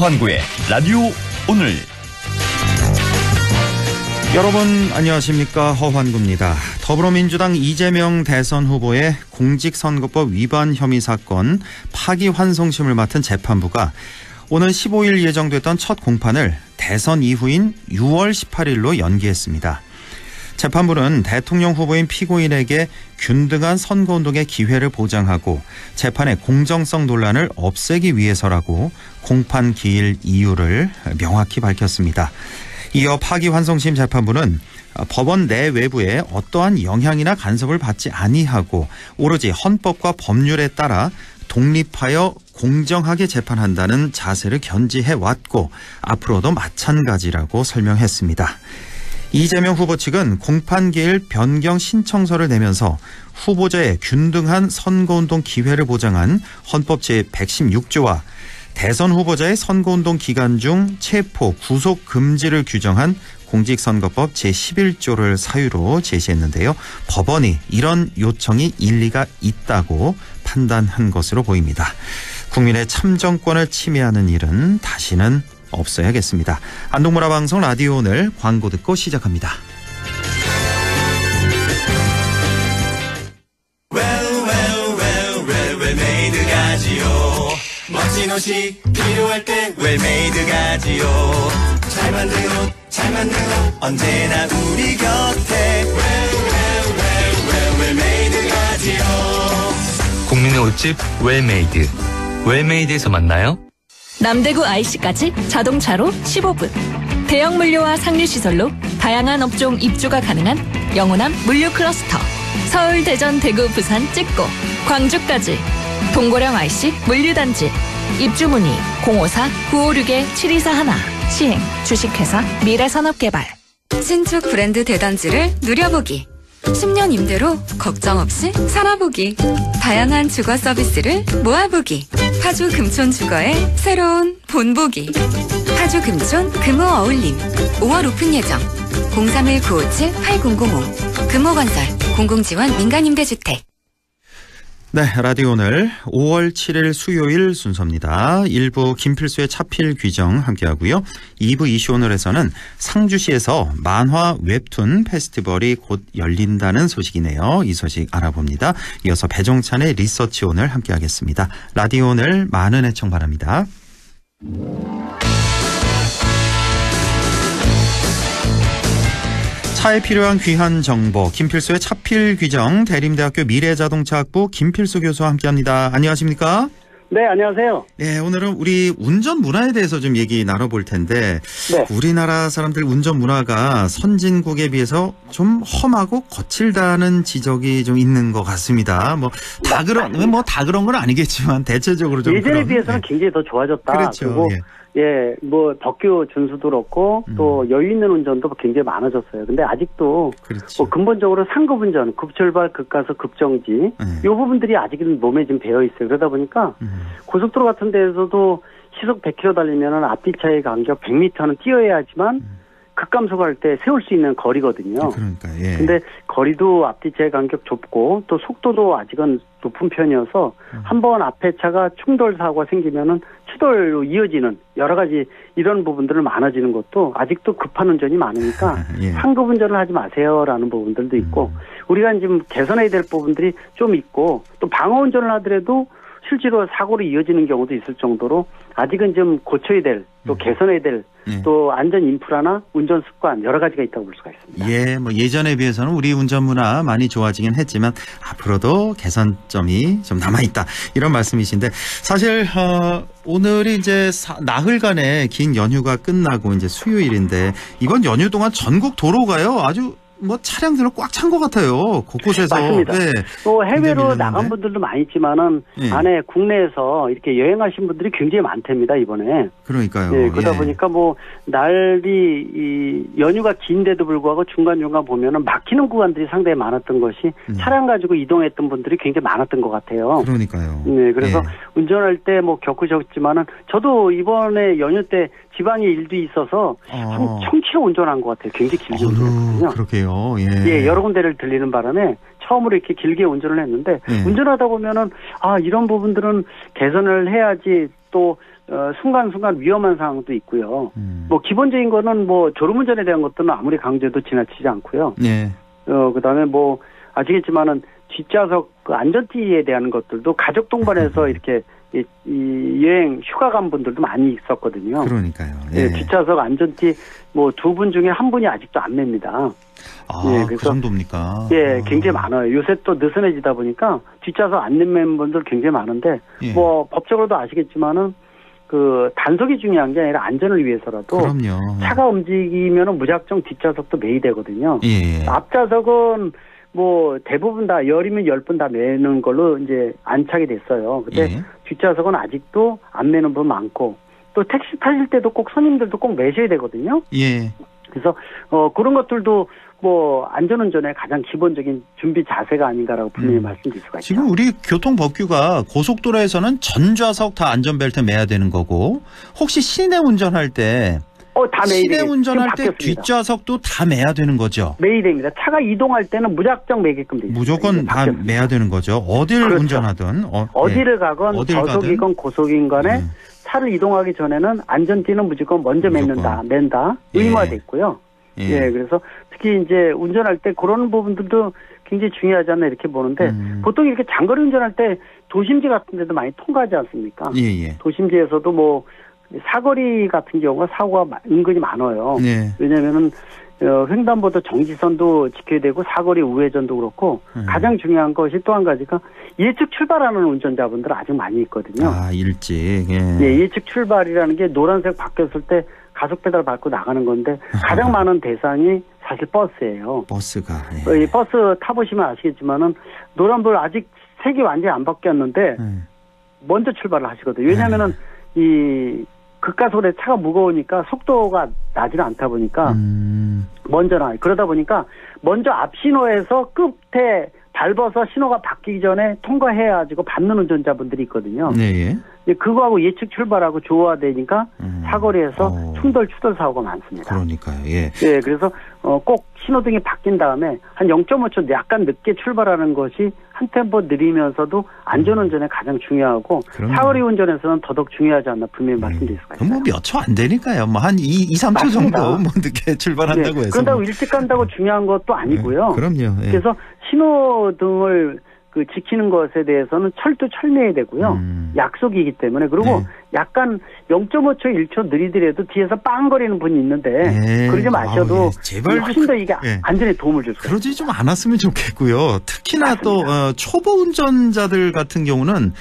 허환구의 라디오 오늘. 여러분 안녕하십니까, 허환구입니다. 더불어민주당 이재명 대선 후보의 공직선거법 위반 혐의 사건 파기환송심을 맡은 재판부가 오늘 15일 예정됐던 첫 공판을 대선 이후인 6월 18일로 연기했습니다. 재판부는 대통령 후보인 피고인에게 균등한 선거운동의 기회를 보장하고 재판의 공정성 논란을 없애기 위해서라고 공판 기일 이유를 명확히 밝혔습니다. 이어 파기환송심 재판부는 법원 내외부에 어떠한 영향이나 간섭을 받지 아니하고 오로지 헌법과 법률에 따라 독립하여 공정하게 재판한다는 자세를 견지해왔고 앞으로도 마찬가지라고 설명했습니다. 이재명 후보 측은 공판기일 변경 신청서를 내면서 후보자의 균등한 선거운동 기회를 보장한 헌법 제116조와 대선 후보자의 선거운동 기간 중 체포, 구속 금지를 규정한 공직선거법 제11조를 사유로 제시했는데요. 법원이 이런 요청이 일리가 있다고 판단한 것으로 보입니다. 국민의 참정권을 침해하는 일은 다시는 없어야겠습니다. 안동문화방송 라디오 오늘 광고 듣고 시작합니다. 웰메이드 가지요. 멋진 옷이 필요할 때 웰메이드 가지요. 잘 만든 옷, 잘 만든 옷 언제나 우리 곁에 웰메이드 가지요. 국민의 옷집 웰메이드. 웰메이드에서 만나요. 남대구 IC까지 자동차로 15분. 대형 물류와 상류시설로 다양한 업종 입주가 가능한 영호남 물류 클러스터. 서울, 대전, 대구, 부산 찍고 광주까지. 동고령 IC 물류단지. 입주 문의 054-956-7241. 시행 주식회사 미래산업개발. 신축 브랜드 대단지를 누려보기. 10년 임대로 걱정 없이 살아보기. 다양한 주거 서비스를 모아보기. 파주 금촌 주거의 새로운 본보기. 파주 금촌 금호 어울림. 5월 오픈 예정. 031-957-8005. 금호건설 공공지원 민간임대주택. 네, 라디오 오늘 5월 7일 수요일 순서입니다. 1부 김필수의 차필 규정 함께하고요. 2부 이슈 오늘에서는 상주시에서 만화 웹툰 페스티벌이 곧 열린다는 소식이네요. 이 소식 알아봅니다. 이어서 배종찬의 리서치 오늘 함께하겠습니다. 라디오 오늘 많은 애청 바랍니다. 차에 필요한 귀한 정보, 김필수의 차필 규정, 대림대학교 미래자동차학부 김필수 교수와 함께합니다. 안녕하십니까? 네, 안녕하세요. 네, 오늘은 우리 운전 문화에 대해서 좀 얘기 나눠볼 텐데, 네. 우리나라 사람들 운전 문화가 선진국에 비해서 좀 험하고 거칠다는 지적이 좀 있는 것 같습니다. 다 그런 건 아니겠지만 대체적으로 좀 예전에 그런, 비해서는 굉장히 더 좋아졌다. 그렇죠. 그리고 법규 준수도 그렇고 또 여유 있는 운전도 굉장히 많아졌어요. 근데 아직도 그렇죠. 근본적으로 상급 운전, 급출발, 급가속, 급정지 이 부분들이 아직은 몸에 좀 배어 있어요. 그러다 보니까 고속도로 같은 데에서도 시속 100km 달리면은 앞뒤 차의 간격 100m는 뛰어야 하지만 급감속할 때 세울 수 있는 거리거든요. 그러니까, 예. 근데 거리도 앞뒤 차의 간격 좁고 또 속도도 아직은 높은 편이어서 한번 앞에 차가 충돌 사고가 생기면은 추돌로 이어지는 여러 가지 이런 부분들을 많아지는 것도 아직도 급한 운전이 많으니까 예. 상급 운전을 하지 마세요라는 부분들도 있고 우리가 지금 개선해야 될 부분들이 좀 있고 또 방어 운전을 하더라도 실제로 사고로 이어지는 경우도 있을 정도로 아직은 좀 고쳐야 될 또 개선해야 될 또 안전 인프라나 운전 습관 여러 가지가 있다고 볼 수가 있습니다. 예, 예전에 비해서는 우리 운전 문화 많이 좋아지긴 했지만 앞으로도 개선점이 좀 남아있다. 이런 말씀이신데 사실 오늘이 이제 나흘간의 긴 연휴가 끝나고 이제 수요일인데 이번 연휴 동안 전국 도로가요 아주 차량들은 꽉 찬 것 같아요. 곳곳에서. 맞습니다. 네. 또 해외로 나간 분들도 많이 있지만은 예. 안에 국내에서 이렇게 여행하신 분들이 굉장히 많답니다, 이번에. 그러니까요. 네, 그러다 예. 보니까 날이 이 연휴가 긴데도 불구하고 중간중간 보면은 막히는 구간들이 상당히 많았던 것이 차량 가지고 이동했던 분들이 굉장히 많았던 것 같아요. 그러니까요. 네, 그래서 예. 운전할 때 겪으셨지만은 저도 이번에 연휴 때 지방에 일도 있어서 한 1000km 운전한 것 같아요. 굉장히 길게 운전했거든요. 그렇게요. 예. 예, 여러 군데를 들리는 바람에 처음으로 이렇게 길게 운전을 했는데 운전하다 보면은 이런 부분들은 개선을 해야지 또 순간순간 위험한 상황도 있고요. 뭐 기본적인 거는 뭐 졸음운전에 대한 것들은 아무리 강조해도 지나치지 않고요. 네. 그다음에 뭐 아시겠지만은 뒷좌석 그 안전띠에 대한 것들도 가족 동반해서 이렇게 이 여행 휴가 간 분들도 많이 있었거든요. 그러니까요. 예. 뒷좌석 안전띠 뭐 2분 중에 1분이 아직도 안 맵니다. 예, 그 정도입니까? 예, 굉장히 많아요. 요새 또 느슨해지다 보니까 뒷좌석 안 매는 분들 굉장히 많은데 뭐 법적으로도 아시겠지만은 그 단속이 중요한 게 아니라 안전을 위해서라도 그럼요. 차가 움직이면은 무작정 뒷좌석도 매이되거든요. 예. 앞좌석은 뭐 대부분 다 열이면 10분 다 매는 걸로 이제 안착이 됐어요. 근데 뒷좌석은 아직도 안 매는 분 많고 또 택시 타실 때도 꼭 손님들도 꼭 매셔야 되거든요. 예. 그래서 그런 것들도 뭐 안전운전의 가장 기본적인 준비 자세가 아닌가라고 분명히 말씀드릴 수가 있죠. 지금 우리 교통법규가 고속도로에서는 전좌석 다 안전벨트 매야 되는 거고 혹시 시내 운전할 때 다 매야 시내 되겠 운전할 때 뒷좌석도 다 매야 되는 거죠? 매야 됩니다. 차가 이동할 때는 무작정 매게끔 되어 있습니다. 무조건 다 매야 되는 거죠. 어딜 그렇죠. 운전하든. 어디를 가건 저속이건 고속인 간에 차를 이동하기 전에는 안전띠는 무조건 먼저 맨다. 의무화돼 있고요. 예, 그래서 특히 이제 운전할 때 그런 부분들도 굉장히 중요하지 않나 이렇게 보는데 보통 이렇게 장거리 운전할 때 도심지 같은 데도 많이 통과하지 않습니까? 예. 도심지에서도 뭐 사거리 같은 경우가 사고가 은근히 많아요. 왜냐면은 횡단보도 정지선도 지켜야 되고 사거리 우회전도 그렇고 가장 중요한 것이 또 한 가지가 예측 출발하는 운전자분들 아직 많이 있거든요. 아, 일찍. 예측 출발이라는 게 노란색 바뀌었을 때 가속 페달 밟고 나가는 건데 가장 많은 대상이 사실 버스예요. 버스가. 이 버스 타보시면 아시겠지만은 노란불 아직 색이 완전히 안 바뀌었는데 먼저 출발을 하시거든요. 왜냐하면은 이 급가속에 차가 무거우니까 속도가 나지는 않다 보니까 먼저 나와요. 그러다 보니까 먼저 앞 신호에서 끝에 밟아서 신호가 바뀌기 전에 통과해가지고 밟는 운전자분들이 있거든요. 네. 그거하고 예측 출발하고 조화되니까 사거리에서 충돌 추돌 사고가 많습니다. 그러니까요. 예. 예, 그래서 꼭 신호등이 바뀐 다음에 한 0.5초 약간 늦게 출발하는 것이 한 템포 느리면서도 안전운전에 가장 중요하고 사거리 운전에서는 더더욱 중요하지 않나 분명히 말씀드릴 수가 있어요. 뭐 몇 초 안 되니까요. 뭐 한 3초 맞습니다. 정도 뭐 늦게 출발한다고 해서. 그런다고 일찍 간다고 중요한 것도 아니고요. 그럼요. 예. 그래서 신호등을 지키는 것에 대해서는 철두철미해야 되고요. 약속이기 때문에 그리고 약간 0.5초 1초 느리더라도 뒤에서 빵거리는 분이 있는데 그러지 마셔도 제발 훨씬 더 이게 안전에 도움을 줄 수 있어요. 그러지 좀 않았으면 좋겠고요. 특히나 또 초보 운전자들 같은 경우는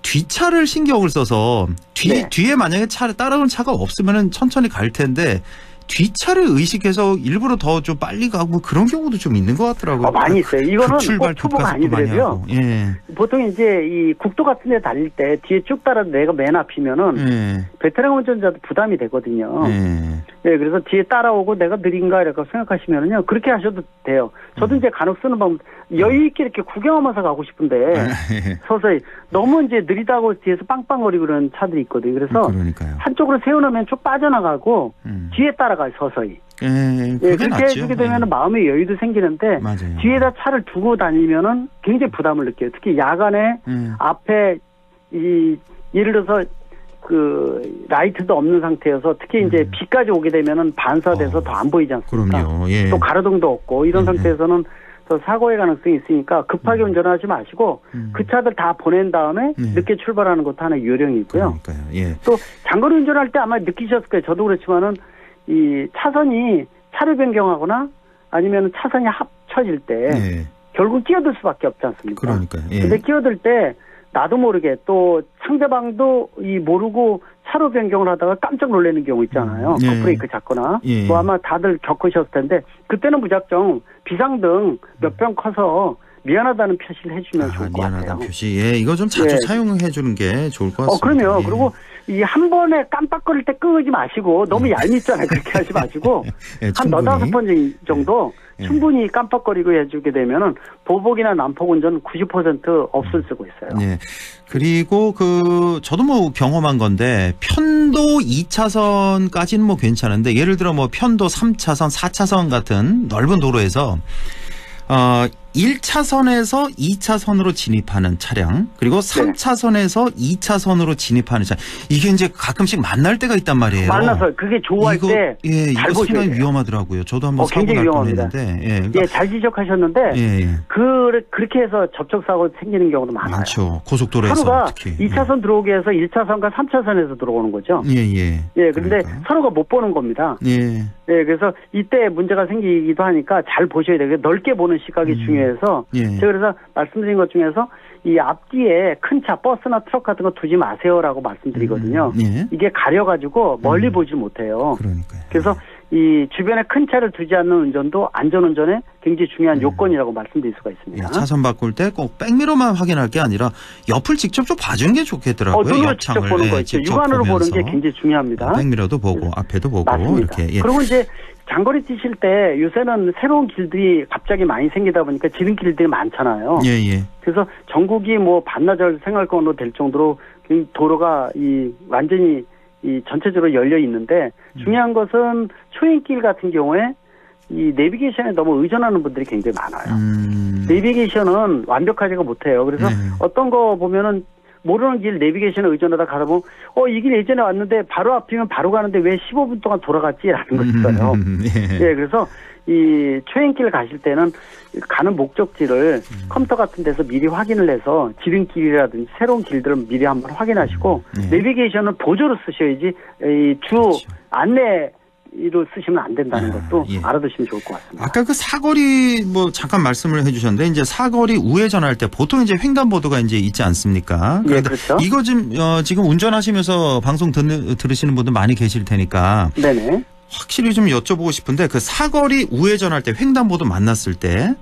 뒷차를 신경을 써서 뒤에 만약에 차를 따라오는 차가 없으면 천천히 갈 텐데 뒷차를 의식해서 일부러 더 좀 빨리 가고 그런 경우도 좀 있는 것 같더라고요. 많이 있어요. 이거는 꼭 초보가 아니더라도요. 보통 이제 이 국도 같은 데 달릴 때 뒤에 쭉 따라서 내가 맨 앞이면은 베테랑 운전자도 부담이 되거든요. 그래서 뒤에 따라오고 내가 느린가 이렇게 생각하시면은요. 그렇게 하셔도 돼요. 저도 이제 간혹 쓰는 방법 여유 있게 이렇게 구경하면서 가고 싶은데 서서히 너무 이제 느리다고 뒤에서 빵빵거리고 그런 차들이 있거든요. 그래서 한쪽으로 세워놓으면 쭉 빠져나가고 뒤에 따라가요. 서서히. 그렇게 낫죠. 해주게 되면 마음의 여유도 생기는데 뒤에다 차를 두고 다니면은 굉장히 부담을 느껴요. 특히 야간에 앞에 예를 들어서 그 라이트도 없는 상태여서 특히 이제 비까지 오게 되면은 반사돼서 더 안 보이지 않습니까? 그럼요. 또 가로등도 없고 이런 상태에서는 더 사고의 가능성이 있으니까 급하게 운전하지 마시고 그 차들 다 보낸 다음에 늦게 출발하는 것도 하나의 요령이고요. 또 장거리 운전할 때 아마 느끼셨을 거예요. 저도 그렇지만은 이 차선이 차를 변경하거나 아니면 차선이 합쳐질 때 결국 끼어들 수밖에 없지 않습니까? 그러니까요. 근데 끼어들 때 나도 모르게 또 상대방도 모르고 차로 변경을 하다가 깜짝 놀라는 경우 있잖아요. 브레이크 잡거나. 뭐 아마 다들 겪으셨을 텐데 그때는 무작정 비상등 몇 번 커서 미안하다는 표시를 해주면 좋을 것 같아요. 미안하다는 표시. 이거 좀 자주 사용해 주는 게 좋을 것 같습니다. 그럼요. 그리고 이 한 번에 깜빡거릴 때 끄지 마시고 너무 얄밉잖아요. 그렇게 하지 마시고 한 4-5번 정도 충분히 깜빡거리고 해주게 되면은 보복이나 난폭 운전 90% 없을 쓰고 있어요. 그리고 저도 뭐 경험한 건데 편도 2차선까지는 뭐 괜찮은데 예를 들어 뭐 편도 3차선, 4차선 같은 넓은 도로에서 1차선에서 2차선으로 진입하는 차량 그리고 3차선에서 2차선으로 진입하는 차량 이게 이제 가끔씩 만날 때가 있단 말이에요. 만나서 그게 좋아할 때 잘 이거 보셔야 상당히 돼요. 위험하더라고요. 저도 한번 사고 굉장히 날 위험합니다. 뻔했는데. 예, 잘 지적하셨는데 그렇게 해서 접촉사고 생기는 경우도 많아요. 많죠. 고속도로에서 서로가 특히. 2차선 들어오기 위해서 1차선과 3차선에서 들어오는 거죠. 예. 그런데 그러니까. 서로가 못 보는 겁니다. 예. 그래서 이때 문제가 생기기도 하니까 잘 보셔야 돼요. 넓게 보는 시각이 중요해서 예. 제가 그래서 말씀드린 것 중에서 이 앞뒤에 큰 차, 버스나 트럭 같은 거 두지 마세요라고 말씀드리거든요. 예. 이게 가려가지고 멀리 보질 못해요. 그러니까요. 그래서 이 주변에 큰 차를 두지 않는 운전도 안전운전에 굉장히 중요한 요건이라고 말씀드릴 수가 있습니다. 예, 차선 바꿀 때 꼭 백미러만 확인할 게 아니라 옆을 직접 좀 봐주는 게 좋겠더라고요. 눈으로 직접 보는 거 있죠. 육안으로 보는 게 굉장히 중요합니다. 백미러도 보고 앞에도 보고 맞습니다. 이렇게. 예. 그리고 이제 장거리 뛰실 때 요새는 새로운 길들이 갑자기 많이 생기다 보니까 지름길들이 많잖아요. 예. 그래서 전국이 뭐 반나절 생활권으로 될 정도로 도로가 완전히 전체적으로 열려 있는데 중요한 것은 초행길 같은 경우에 이 내비게이션에 너무 의존하는 분들이 굉장히 많아요. 내비게이션은 완벽하지가 못해요. 그래서 어떤 거 보면은 모르는 길 내비게이션에 의존하다 가다 보면 이 길 예전에 왔는데 바로 앞이면 바로 가는데 왜 15분 동안 돌아갔지라는 거 있어요. 예, 그래서 이 초행길 가실 때는 가는 목적지를 컴퓨터 같은 데서 미리 확인을 해서 지름길이라든지 새로운 길들을 미리 한번 확인하시고 내비게이션은 보조로 쓰셔야지 이 주 그렇죠. 안내로 쓰시면 안 된다는 것도 알아두시면 좋을 것 같습니다. 아까 그 사거리 뭐 잠깐 말씀을 해주셨는데 이제 사거리 우회전할 때 보통 이제 횡단보도가 이제 있지 않습니까? 예, 그렇죠. 이거 지금 운전하시면서 방송 들으시는 분들 많이 계실 테니까. 네네. 확실히 좀 여쭤보고 싶은데 그 사거리 우회전할 때 횡단보도 만났을 때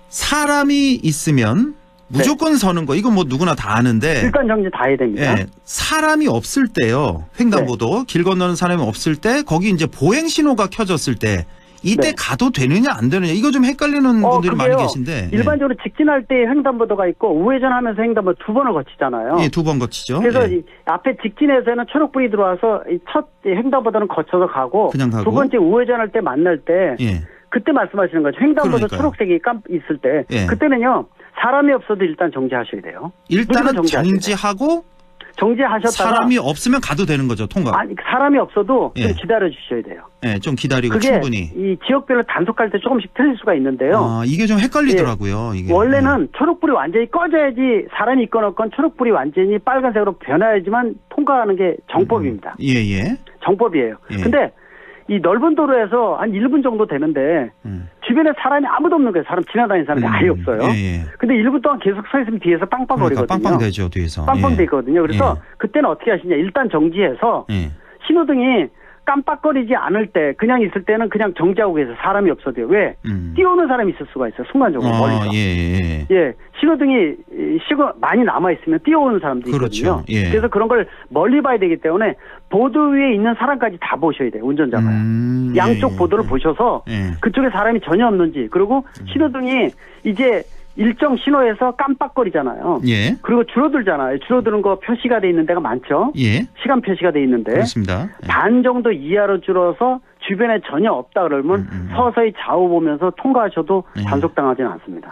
사람이 있으면 무조건 서는 거 이건 뭐 누구나 다 아는데 일단 정지 다 해야 됩니다. 사람이 없을 때요 횡단보도 길 건너는 사람이 없을 때 거기 이제 보행 신호가 켜졌을 때 이때 가도 되느냐 안 되느냐 이거 좀 헷갈리는 분들이 많이 계신데 일반적으로 직진할 때 횡단보도가 있고 우회전하면서 횡단보도 두 번을 거치잖아요. 예, 두 번 거치죠. 그래서 이 앞에 직진에서는 초록불이 들어와서 이 첫 횡단보도는 거쳐서 가고 그냥 가고 두 번째 우회전할 때 만날 때 그때 말씀하시는 거죠. 횡단보도 그러니까요. 초록색이 있을 때 그때는요 사람이 없어도 일단 정지하셔야 돼요. 일단은 정지하고 정지하셨다가 사람이 없으면 가도 되는 거죠, 통과. 아니 사람이 없어도 좀 기다려 주셔야 돼요. 좀 기다리고 그게 충분히. 이 지역별로 단속할 때 조금씩 틀릴 수가 있는데요. 이게 좀 헷갈리더라고요. 이게. 원래는 초록불이 완전히 꺼져야지 사람이 있건 없건 초록불이 완전히 빨간색으로 변해야지만 통과하는 게 정법입니다. 정법이에요. 근데 이 넓은 도로에서 한 1분 정도 되는데 주변에 사람이 아무도 없는 거예요. 사람 지나다니는 사람이 아예 없어요. 근데 1분 동안 계속 서 있으면 뒤에서 빵빵거리거든요. 빵빵되죠, 뒤에서. 빵빵되거든요. 그래서 그때는 어떻게 하시냐. 일단 정지해서 신호등이 깜빡거리지 않을 때 그냥 있을 때는 그냥 정지하고 계세요. 사람이 없어도요. 왜? 뛰어오는 사람이 있을 수가 있어요. 순간적으로 멀리서. 신호등이 많이 남아있으면 뛰어오는 사람도 있거든요. 그렇죠. 그래서 그런 걸 멀리 봐야 되기 때문에 보도 위에 있는 사람까지 다 보셔야 돼요. 운전자가. 양쪽 보도를 보셔서 그쪽에 사람이 전혀 없는지 그리고 신호등이 이제 일정 신호에서 깜빡거리잖아요. 그리고 줄어들잖아요. 줄어드는 거 표시가 돼 있는 데가 많죠. 시간 표시가 돼 있는데 그렇습니다. 반 정도 이하로 줄어서 주변에 전혀 없다 그러면 서서히 좌우 보면서 통과하셔도 단속당하지는 않습니다.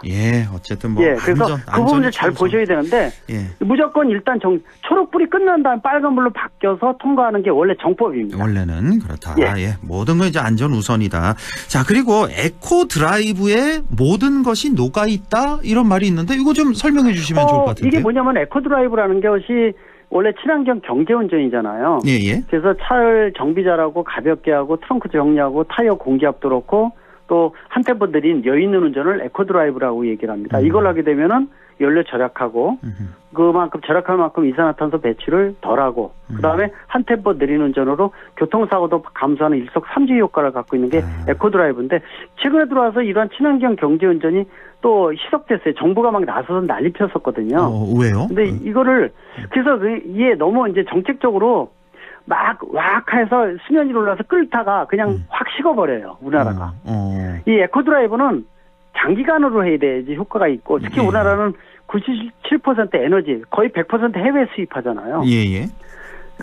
어쨌든 뭐 그래서 그 부분을 잘 보셔야 되는데 무조건 일단 초록불이 끝난 다음 빨간불로 바뀌어서 통과하는 게 원래 정법입니다. 원래는 그렇다. 모든 건 이제 안전 우선이다. 자, 그리고 에코 드라이브에 모든 것이 녹아 있다 이런 말이 있는데 이거 좀 설명해 주시면 좋을 것 같은데. 이게 뭐냐면 에코 드라이브라는 것이 원래 친환경 경제운전이잖아요. 그래서 차를 정비 잘하고 가볍게 하고 트렁크 정리하고 타이어 공기압도 그렇고 또 한 템포 느린 여유 있는 운전을 에코드라이브라고 얘기를 합니다. 이걸 하게 되면은 연료 절약하고 그만큼 절약할 만큼 이산화탄소 배출을 덜하고 그다음에 한 템포 느린 운전으로 교통사고도 감소하는 일석삼조 효과를 갖고 있는 게 에코드라이브인데 최근에 들어와서 이러한 친환경 경제운전이 또 희석됐어요. 정부가 막 나서서 난리 폈었거든요. 왜요? 근데 이거를 그래서 이게 너무 이제 정책적으로 막 해서 수면 위로 올라서 끓다가 그냥 확 식어버려요. 우리나라가. 이 에코드라이브는 장기간으로 해야 돼야지 효과가 있고 특히 우리나라는 97% 에너지 거의 100% 해외 수입하잖아요.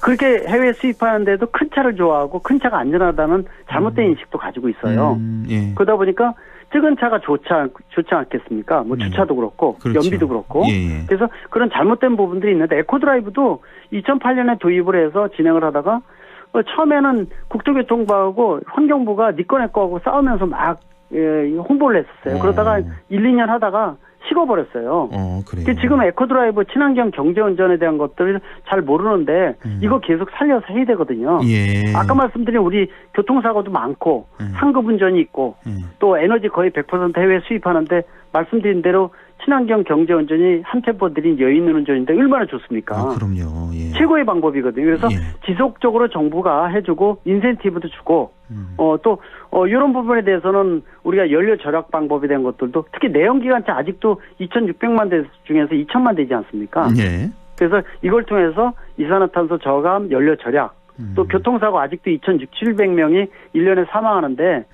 그렇게 해외 수입하는데도 큰 차를 좋아하고 큰 차가 안전하다는 잘못된 인식도 가지고 있어요. 예. 그러다 보니까 작은 차가 좋지 않겠습니까? 뭐 주차도 그렇고 그렇죠. 연비도 그렇고. 예. 그래서 그런 잘못된 부분들이 있는데 에코드라이브도 2008년에 도입을 해서 진행을 하다가 처음에는 국토교통부하고 환경부가 니 거 내 거하고 싸우면서 막 홍보를 했었어요. 그러다가 1, 2년 하다가 식어버렸어요. 그래요. 지금 에코드라이브 친환경 경제운전에 대한 것들을 잘 모르는데 이거 계속 살려서 해야 되거든요. 예. 아까 말씀드린 우리 교통사고도 많고 상급운전이 있고 또 에너지 거의 100% 해외 수입하는데 말씀드린 대로 친환경 경제운전이 한 템포 느린 여유 있는 운전인데 얼마나 좋습니까? 그럼요. 예. 최고의 방법이거든요. 그래서 지속적으로 정부가 해주고 인센티브도 주고 이런 부분에 대해서는 우리가 연료 절약 방법에 대한 것들도 특히 내연기관차 아직도 2,600만 대 중에서 2,000만 대지 않습니까? 예. 그래서 이걸 통해서 이산화탄소 저감, 연료 절약 또 교통사고 아직도 2,700명이 1년에 사망하는데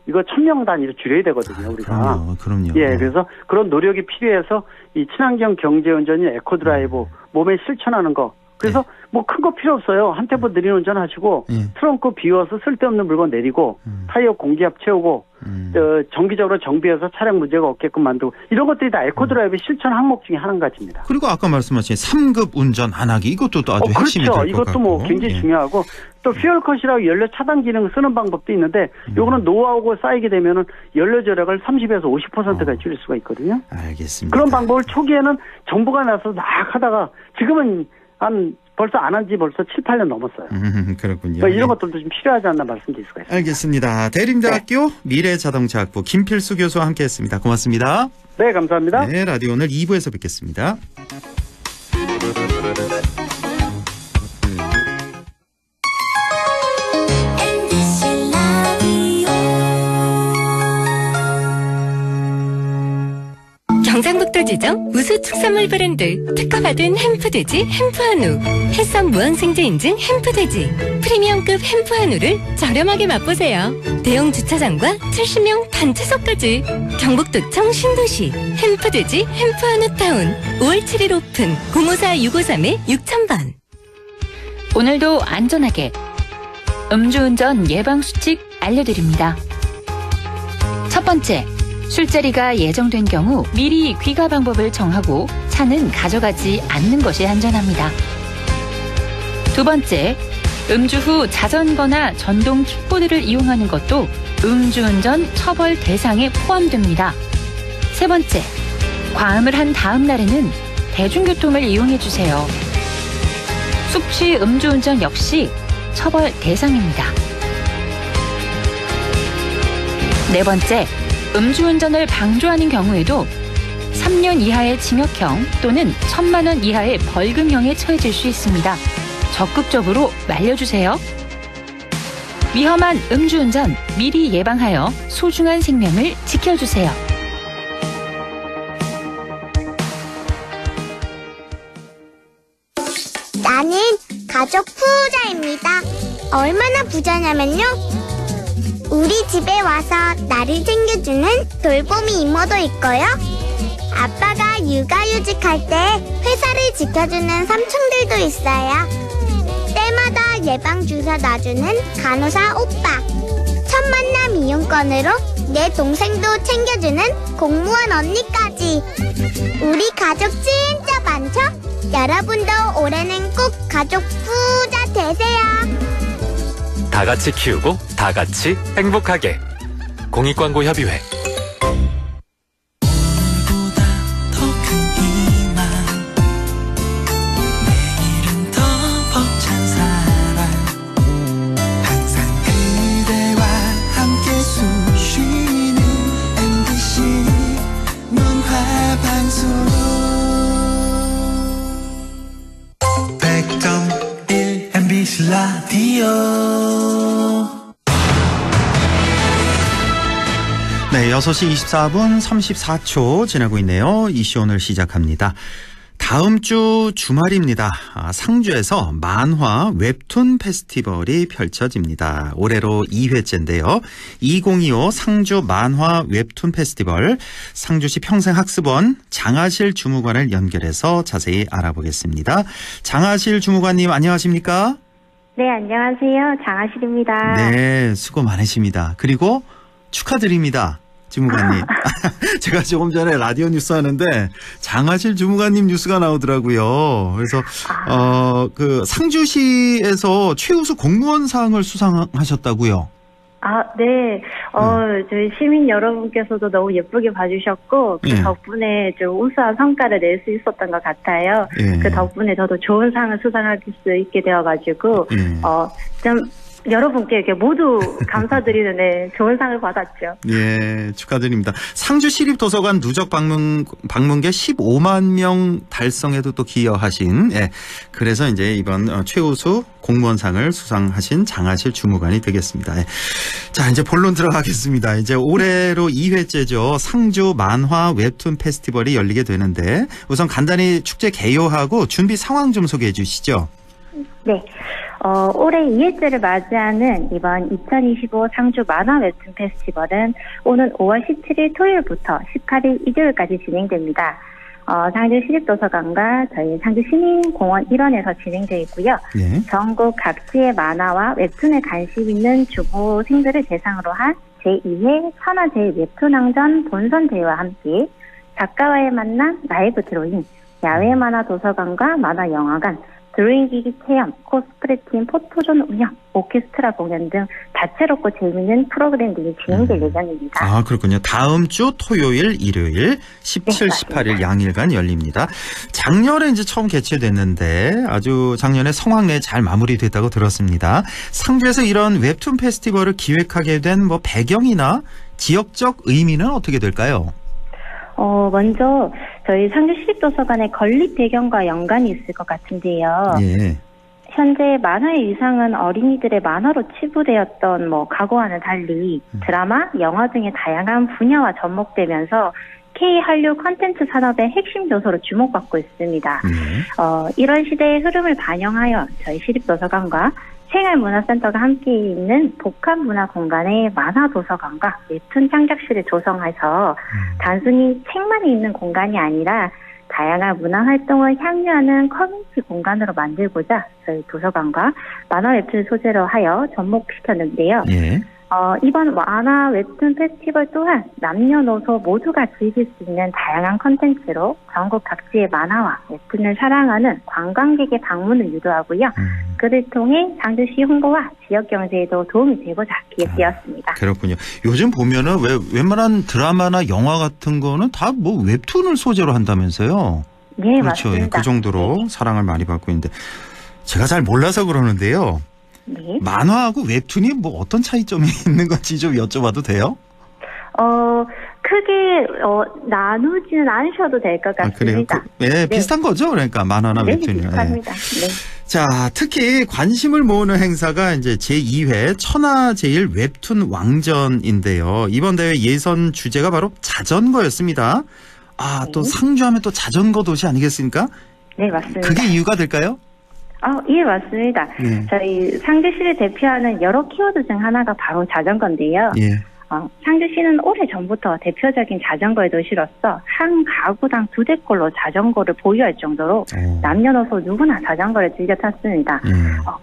이거 1,000명 단위로 줄여야 되거든요, 우리가. 그럼요. 예, 그래서 그런 노력이 필요해서 이 친환경 경제운전이 에코드라이브 몸에 실천하는 거. 그래서 뭐 큰 거 필요 없어요. 한 템포 느린 운전 하시고 트렁크 비워서 쓸데없는 물건 내리고 타이어 공기압 채우고 정기적으로 정비해서 차량 문제가 없게끔 만들고 이런 것들이 다 에코드라이브 실천 항목 중에 한 가지입니다. 그리고 아까 말씀하신 3급 운전 안 하기 이것도 또 아주 핵심이 될 것 같고. 이것도 뭐 굉장히 중요하고 또 퓨얼컷이라고 연료 차단 기능 쓰는 방법도 있는데 요거는 노하우가 쌓이게 되면은 연료 절약을 30에서 50%까지 줄일 수가 있거든요. 알겠습니다. 그런 방법을 초기에는 정부가 나서 막 하다가 지금은 벌써 안 한 지 벌써 7, 8년 넘었어요. 그렇군요. 그러니까 이런 것들도 좀 필요하지 않나 말씀드릴 수가 있습니다. 알겠습니다. 대림대학교 미래자동차학부 김필수 교수와 함께했습니다. 고맙습니다. 네, 감사합니다. 네, 라디오 오늘 2부에서 뵙겠습니다. 경상북도 지정 우수 축산물 브랜드 특허받은 햄프돼지 햄프한우, 햇선 무항생제 인증 햄프돼지, 프리미엄급 햄프한우를 저렴하게 맛보세요. 대형 주차장과 70명 단체석까지. 경북도청 신도시 햄프돼지 햄프한우타운 5월 7일 오픈 054-653-6000번. 오늘도 안전하게 음주운전 예방수칙 알려드립니다. 첫 번째, 술자리가 예정된 경우 미리 귀가 방법을 정하고 차는 가져가지 않는 것이 안전합니다. 두 번째, 음주 후 자전거나 전동 킥보드를 이용하는 것도 음주운전 처벌 대상에 포함됩니다. 세 번째, 과음을 한 다음 날에는 대중교통을 이용해 주세요. 숙취 음주운전 역시 처벌 대상입니다. 네 번째, 음주운전을 방조하는 경우에도 3년 이하의 징역형 또는 1,000만 원 이하의 벌금형에 처해질 수 있습니다. 적극적으로 말려주세요. 위험한 음주운전 미리 예방하여 소중한 생명을 지켜주세요. 나는 가족 부자입니다. 얼마나 부자냐면요. 우리 집에 와서 나를 챙겨주는 돌보미 이모도 있고요. 아빠가 육아휴직할 때 회사를 지켜주는 삼촌들도 있어요. 때마다 예방주사 놔주는 간호사 오빠. 첫 만남 이용권으로 내 동생도 챙겨주는 공무원 언니까지. 우리 가족 진짜 많죠? 여러분도 올해는 꼭 가족 부자 되세요. 다 같이 키우고 다 같이 행복하게. 공익광고협의회. 네, 6시 24분 34초 지나고 있네요. 이슈 오늘 시작합니다. 다음 주 주말입니다. 상주에서 만화 웹툰 페스티벌이 펼쳐집니다. 올해로 2회째인데요. 2025 상주 만화 웹툰 페스티벌, 상주시 평생학습원 장하실 주무관을 연결해서 자세히 알아보겠습니다. 장하실 주무관님 안녕하십니까? 네, 안녕하세요. 장하실입니다. 네, 수고 많으십니다. 그리고 축하드립니다. 주무관님. 제가 조금 전에 라디오 뉴스 하는데 장하실 주무관님 뉴스가 나오더라고요. 그래서 그 상주시에서 최우수 공무원상을 수상하셨다고요. 네. 저희 시민 여러분께서도 너무 예쁘게 봐주셨고, 그 덕분에 좀 우수한 성과를 낼 수 있었던 것 같아요. 그 덕분에 저도 좋은 상을 수상할 수 있게 되어가지고, 좀 여러분께 이렇게 모두 감사드리는 좋은 상을 받았죠. 예, 축하드립니다. 상주시립도서관 누적 방문객 15만 명 달성에도 또 기여하신, 그래서 이제 이번 최우수 공무원상을 수상하신 장하실 주무관이 되겠습니다. 자, 이제 본론 들어가겠습니다. 이제 올해로 2회째죠. 상주 만화 웹툰 페스티벌이 열리게 되는데 우선 간단히 축제 개요하고 준비 상황 좀 소개해 주시죠. 네. 올해 2회째를 맞이하는 이번 2025 상주 만화 웹툰 페스티벌은 오는 5월 17일 토요일부터 18일 일요일까지 진행됩니다. 상주시립도서관과 저희 상주시민공원 일원에서 진행되고요. 전국 각지의 만화와 웹툰에 관심 있는 주부생들을 대상으로 한 제2회 천하제일웹툰왕전 본선대회와 함께 작가와의 만남, 라이브 드로잉, 야외 만화 도서관과 만화 영화관, 드로잉 기기 체험, 코스프레 팀 포토존 운영, 오케스트라 공연 등 다채롭고 재미있는 프로그램들이 진행될 예정입니다. 그렇군요. 다음 주 토요일, 일요일 17, 18일 양일간 열립니다. 작년에 이제 처음 개최됐는데 아주 작년에 성황 내에 잘 마무리됐다고 들었습니다. 상주에서 이런 웹툰 페스티벌을 기획하게 된 뭐 배경이나 지역적 의미는 어떻게 될까요? 먼저 저희 상주시립도서관의 건립 배경과 연관이 있을 것 같은데요. 현재 만화의 위상은 어린이들의 만화로 치부되었던 과거와는 달리 드라마, 영화 등의 다양한 분야와 접목되면서 K-한류 콘텐츠 산업의 핵심 요소로 주목받고 있습니다. 이런 시대의 흐름을 반영하여 저희 시립도서관과 생활문화센터가 함께 있는 복합문화공간의 만화도서관과 웹툰 창작실을 조성해서 단순히 책만 있는 공간이 아니라 다양한 문화활동을 향유하는 커뮤니티 공간으로 만들고자 저희 도서관과 만화 웹툰을 소재로 하여 접목시켰는데요. 이번 만화 웹툰 페스티벌 또한 남녀노소 모두가 즐길 수 있는 다양한 컨텐츠로 전국 각지의 만화와 웹툰을 사랑하는 관광객의 방문을 유도하고요. 그를 통해 상주시 홍보와 지역 경제에도 도움이 되고자 기획되었습니다. 그렇군요. 요즘 보면은 웬만한 드라마나 영화 같은 거는 다 뭐 웹툰을 소재로 한다면서요? 네, 그렇죠. 맞습니다. 그 정도로 사랑을 많이 받고 있는데 제가 잘 몰라서 그러는데요. 만화하고 웹툰이 뭐 어떤 차이점이 있는 건지 좀 여쭤봐도 돼요? 크게 나누지는 않으셔도 될 것 같습니다. 그래요? 비슷한 거죠? 그러니까 만화나 웹툰이. 비슷합니다. 자, 특히 관심을 모으는 행사가 이제 제2회 천하제일 웹툰 왕전인데요. 이번 대회 예선 주제가 바로 자전거였습니다. 또 상주하면 또 자전거 도시 아니겠습니까? 네, 맞습니다. 그게 이유가 될까요? 예, 맞습니다. 저희 상주시를 대표하는 여러 키워드 중 하나가 바로 자전거인데요. 상주시는 오래전부터 대표적인 자전거의 도시로서 한 가구당 2대꼴로 자전거를 보유할 정도로 남녀노소 누구나 자전거를 즐겨 탔습니다.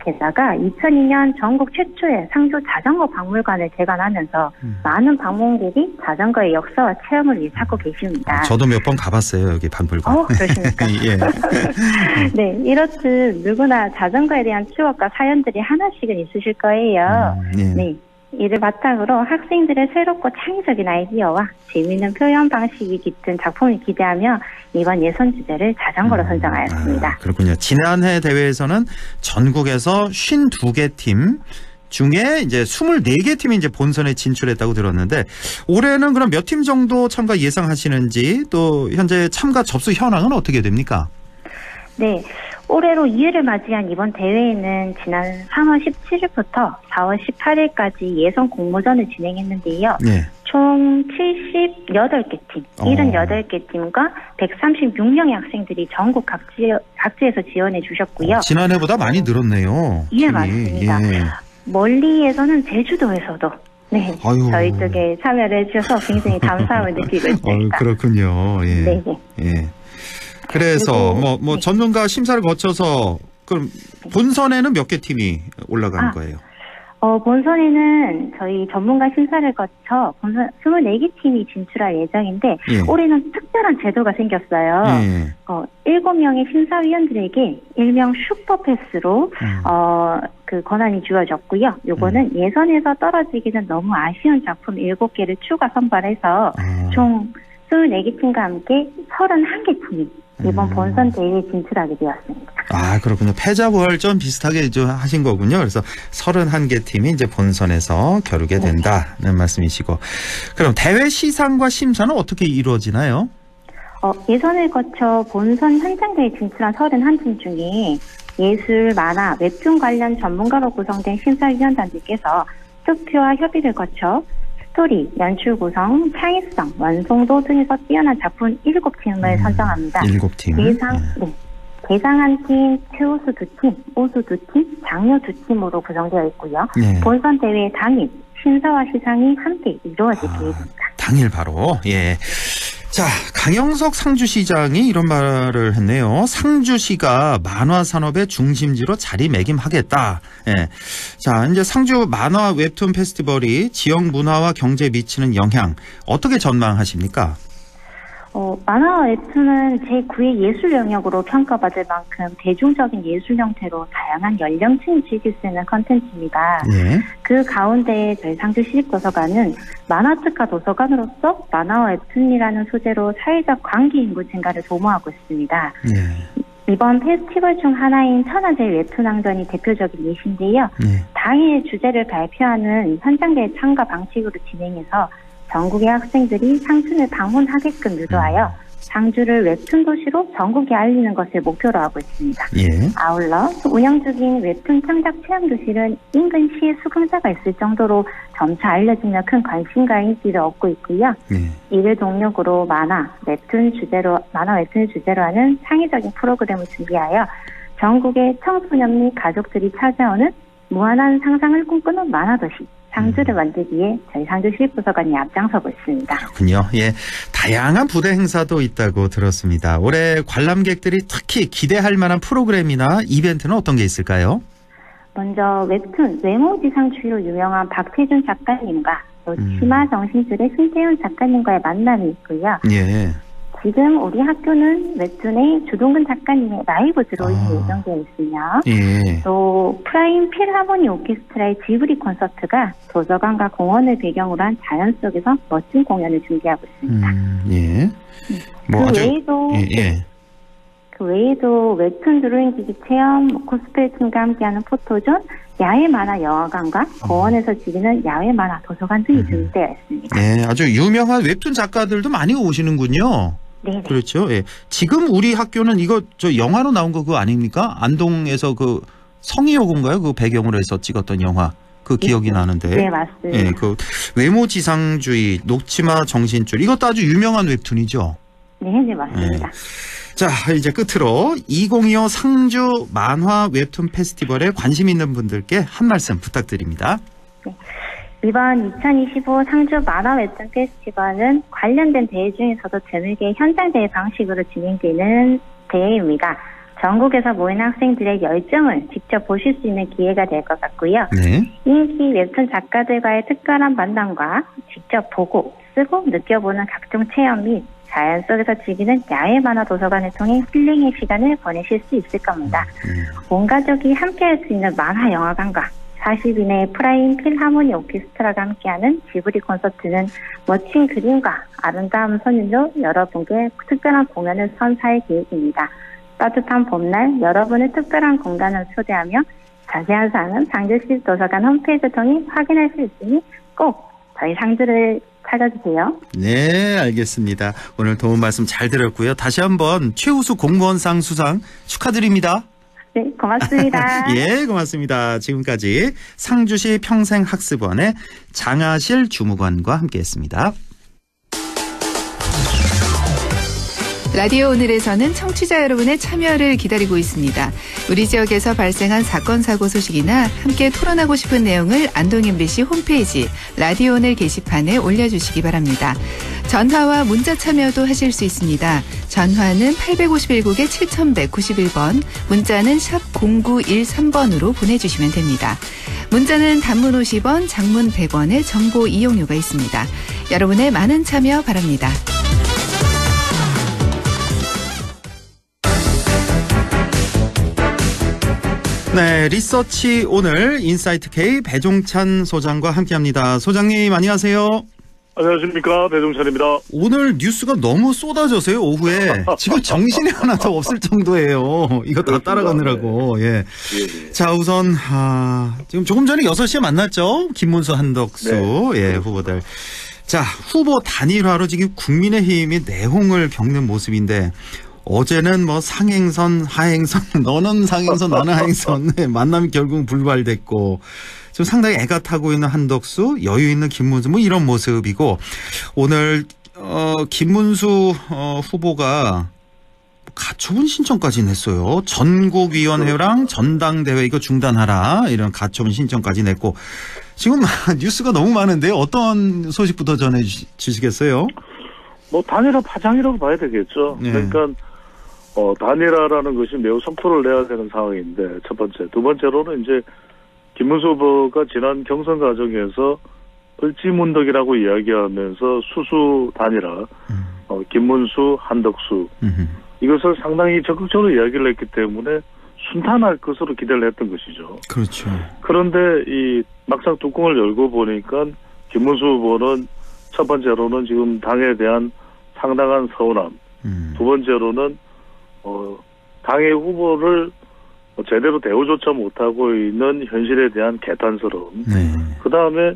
게다가 2002년 전국 최초의 상주 자전거 박물관을 개관하면서 많은 방문객이 자전거의 역사와 체험을 위해 찾고 계십니다. 저도 몇 번 가봤어요. 여기 박물관. 그러십니까? 네, 이렇듯 누구나 자전거에 대한 추억과 사연들이 하나씩은 있으실 거예요. 네. 이를 바탕으로 학생들의 새롭고 창의적인 아이디어와 재미있는 표현 방식이 깃든 작품을 기대하며 이번 예선 주제를 자전거로 선정하였습니다. 그렇군요. 지난해 대회에서는 전국에서 52개 팀 중에 이제 24개 팀이 이제 본선에 진출했다고 들었는데 올해는 그럼 몇 팀 정도 참가 예상하시는지 또 현재 참가 접수 현황은 어떻게 됩니까? 네. 올해로 2회를 맞이한 이번 대회에는 지난 3월 17일부터 4월 18일까지 예선 공모전을 진행했는데요. 총 78개 팀, 78개 팀과 136명의 학생들이 전국 각지에서 지원해 주셨고요. 지난해보다 많이 늘었네요. 예, 팀이. 맞습니다. 예. 멀리에서는 제주도에서도 네, 아유. 저희 쪽에 참여를 해주셔서 굉장히 감사함을 느끼고 있습니다. 그렇군요. 예. 네. 예. 그래서 뭐 전문가 심사를 거쳐서 그럼 본선에는 몇 개 팀이 올라가는 거예요? 본선에는 저희 전문가 심사를 거쳐 본선 24개 팀이 진출할 예정인데 올해는 특별한 제도가 생겼어요. 7명의 심사위원들에게 일명 슈퍼패스로 그 권한이 주어졌고요. 요거는 예선에서 떨어지기는 너무 아쉬운 작품 7개를 추가 선발해서 총 24개 팀과 함께 31개 팀이 이번 본선 대회에 진출하게 되었습니다. 그렇군요. 패자부활전 비슷하게 하신 거군요. 그래서 31개 팀이 이제 본선에서 겨루게 된다는 말씀이시고. 그럼 대회 시상과 심사는 어떻게 이루어지나요? 예선을 거쳐 본선 현장대에 진출한 31팀 중에 예술, 만화, 웹툰 관련 전문가로 구성된 심사위원단들께서 투표와 협의를 거쳐 스토리, 연출 구성, 창의성, 완성도 등에서 뛰어난 작품 7팀을 선정합니다. 7팀? 대상한 팀, 최우수 2팀, 우수 2팀, 장려 2팀으로 구성되어 있고요. 본선 대회 당일 심사와 시상이 함께 이루어질 계획입니다. 당일 바로, 예. 자, 강영석 상주시장이 이런 말을 했네요. 상주시가 만화 산업의 중심지로 자리매김하겠다. 예. 자, 이제 상주 만화 웹툰 페스티벌이 지역 문화와 경제에 미치는 영향 어떻게 전망하십니까? 만화와 웹툰은 제9의 예술 영역으로 평가받을 만큼 대중적인 예술 형태로 다양한 연령층이 즐길 수 있는 컨텐츠입니다. 그 가운데 저희 상주시립도서관은 만화특화 도서관으로서 만화와 웹툰이라는 소재로 사회적 관계 인구 증가를 도모하고 있습니다. 이번 페스티벌 중 하나인 천하제일 웹툰왕전이 대표적인 예시인데요. 당일 주제를 발표하는 현장대 참가 방식으로 진행해서 전국의 학생들이 상주를 방문하게끔 유도하여 상주를 웹툰 도시로 전국에 알리는 것을 목표로 하고 있습니다. 아울러 운영 중인 웹툰 창작 체험 교실은 인근 시에 수강자가 있을 정도로 점차 알려지며 큰 관심과 인기를 얻고 있고요. 이를 동력으로 만화 웹툰 주제로 하는 창의적인 프로그램을 준비하여 전국의 청소년 및 가족들이 찾아오는 무한한 상상을 꿈꾸는 만화도시 상주를 만들기 위해 저희 상주시립도서관이 앞장서고 있습니다. 그렇군요. 예, 다양한 부대 행사도 있다고 들었습니다. 올해 관람객들이 특히 기대할 만한 프로그램이나 이벤트는 어떤 게 있을까요? 먼저 웹툰 외모지상 주로 유명한 박태준 작가님과 또 치마 정신줄의 신태훈 작가님과의 만남이 있고요. 지금 우리 학교는 웹툰의 주동근 작가님의 라이브 드로잉이 예정되어 있으며 또 프라임 필하모니 오케스트라의 지브리 콘서트가 도서관과 공원을 배경으로 한 자연 속에서 멋진 공연을 준비하고 있습니다. 그 외에도 웹툰 드로잉 기기 체험, 코스프레 팀과 함께하는 포토존, 야외 만화 영화관과 공원에서 즐기는 야외 만화 도서관 등이 준비되어 있습니다. 네, 아주 유명한 웹툰 작가들도 많이 오시는군요. 네. 그렇죠. 예. 지금 우리 학교는 이거 영화로 나온 거 그거 아닙니까? 안동에서 그 성의여고인가요? 그 배경으로 해서 찍었던 영화. 그 기억이 나는데. 네, 맞습니다. 예, 그 외모지상주의, 녹치마 정신줄 이것도 아주 유명한 웹툰이죠. 네, 맞습니다. 자, 이제 끝으로 2025 상주 만화 웹툰 페스티벌에 관심 있는 분들께 한 말씀 부탁드립니다. 네. 이번 2025 상주 만화 웹툰 페스티벌은 관련된 대회 중에서도 드물게 현장 대회 방식으로 진행되는 대회입니다. 전국에서 모인 학생들의 열정을 직접 보실 수 있는 기회가 될 것 같고요. 인기 웹툰 작가들과의 특별한 만남과 직접 보고 쓰고 느껴보는 각종 체험 및 자연 속에서 즐기는 야외 만화 도서관을 통해 힐링의 시간을 보내실 수 있을 겁니다. 온 가족이 함께할 수 있는 만화 영화관과 40인의 프라임 필하모니 오케스트라가 함께하는 지브리 콘서트는 멋진 그림과 아름다운 선율로 여러분께 특별한 공연을 선사할 계획입니다. 따뜻한 봄날 여러분의 특별한 공간을 초대하며 자세한 사항은 상주시 도서관 홈페이지를 통해 확인할 수 있으니 꼭 저희 상주를 찾아주세요. 네, 알겠습니다. 오늘 도움 말씀 잘 들었고요. 다시 한번 최우수 공무원상 수상 축하드립니다. 네, 고맙습니다. 예, 고맙습니다. 지금까지 상주시 평생학습원의 장하실 주무관과 함께했습니다. 라디오 오늘에서는 청취자 여러분의 참여를 기다리고 있습니다. 우리 지역에서 발생한 사건 사고 소식이나 함께 토론하고 싶은 내용을 안동 MBC 홈페이지 라디오 오늘 게시판에 올려주시기 바랍니다. 전화와 문자 참여도 하실 수 있습니다. 전화는 851국에 7191번, 문자는 샵 0913번으로 보내주시면 됩니다. 문자는 단문 50원, 장문 100원의 정보 이용료가 있습니다. 여러분의 많은 참여 바랍니다. 네, 리서치 오늘 인사이트 K 배종찬 소장과 함께합니다. 소장님 안녕하세요. 안녕하십니까, 배종찬입니다. 오늘 뉴스가 너무 쏟아져서요, 오후에. 지금 정신이 하나도 없을 정도예요. 이거 다 따라가느라고. 예. 자, 우선 지금 조금 전에 6시에 만났죠. 김문수, 한덕수 예, 후보들. 자, 후보 단일화로 지금 국민의힘이 내홍을 겪는 모습인데 어제는 뭐 상행선, 하행선, 너는 상행선, 나는 하행선 만남이 결국 불발됐고 지금 상당히 애가 타고 있는 한덕수, 여유 있는 김문수 뭐 이런 모습이고 오늘 김문수 후보가 가처분 신청까지 냈어요. 전국위원회랑 전당대회 이거 중단하라 이런 가처분 신청까지 냈고 지금 뉴스가 너무 많은데요. 어떤 소식부터 전해주시겠어요? 뭐 단일화 파장이라고 봐야 되겠죠. 네. 그러니까 단일화라는 것이 매우 성토를 내야 되는 상황인데 첫 번째. 두 번째로는 이제 김문수 후보가 지난 경선 과정에서 을지문덕이라고 이야기하면서 수수 단일화, 김문수, 한덕수 이것을 상당히 적극적으로 이야기를 했기 때문에 순탄할 것으로 기대를 했던 것이죠. 그렇죠. 그런데 이 막상 뚜껑을 열고 보니까 김문수 후보는 첫 번째로는 지금 당에 대한 상당한 서운함, 두 번째로는 당의 후보를 제대로 대우조차 못하고 있는 현실에 대한 개탄스러움. 그 다음에